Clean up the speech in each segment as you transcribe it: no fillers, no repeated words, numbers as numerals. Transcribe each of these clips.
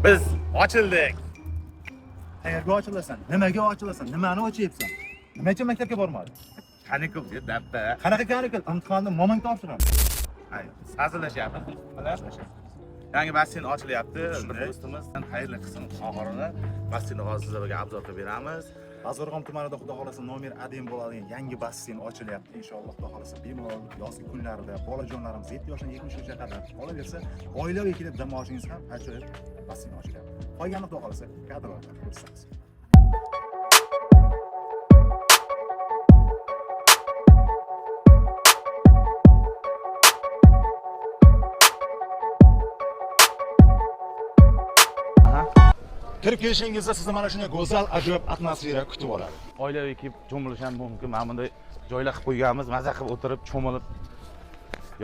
Biz ochildik. Qayerga ochilasan? Nimaga ochilasan? Nimani ochyapsan? Nima uchun maktabga bormading? Kanikulga dabda. Qanaqa kanikul? Imtihonni momang topshiraman. Ay, sazilashyapmiz. Yangi basseyn ochilyapti. Bir do'stimiz xayrli qism oxirini basseynni hozir sizlarga obzor qilib beramiz. Bazarg'om tumanida xudo xolasa nomer 1 bo'ladigan yangi basseyn ochilyapti. Inshaalloh xudo xolasa bemalol yozgi kunlarida bolajonlarimiz 7 yoshdan 70 yoshga qadar qolaversa, oilaviy kelib dam olishingiz ham ajoyib basseyn ochilyapti. Qolganini xudo xolasa kadrlarda ko'rsatamiz. Kirib kelishingizda sizni mana shunday go'zal, ajoyib atmosfera kutib oladi. Oilaviy kelib cho'milish ham mumkin. Mana bunday joylar qilib qo'yganmiz, maza qilib o'tirib, cho'milib.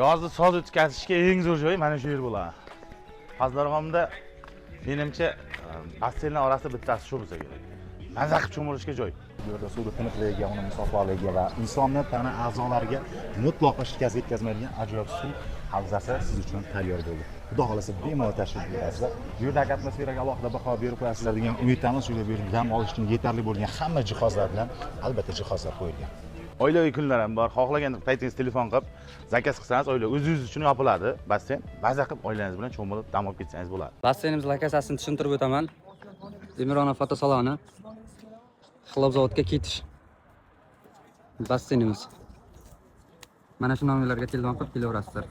Yozni soz o'tkazishga eng zo'r joy mana shu yer bo'ladi. Bazarg'omda menimcha basseynlar orasida bittasi shu bo'lsa kerak. Maza qilib cho'milishga joy. Bu yerda suvni tiniqligiga, uni musaffoligiga va insonni tana a'zolariga mutlaqo shikast yetkazmaydigan ajoyib suv havzasi siz uchun tayyor bo'ldi. Xudo xolasa bemalol tashrif buyurasizlar. Bu yerdagi atmosferaga alohida baho berib qo'yasizlar degan umiddamiz. Shu yerda dam olish uchun yetarli bo'lgan hamma jihozlar bilan albatta jihozlar qo'yilgan. Oilaviy kunlar ham bor. Xohlagan paytingiz telefon qilib zakaz qilsangiz, oila o'zingiz uchun yopiladi. Basseyn maza qilib oilangiz bilan cho'milib dam olib ketsangiz bo'ladi. Basseynimiz lokatsiyasini tushuntirib o'taman. Demirona fotosaloni. Xlobzavodga ketish. Basseynimiz. Mana shu nomerlarga telefon qilib kelaverasizlar.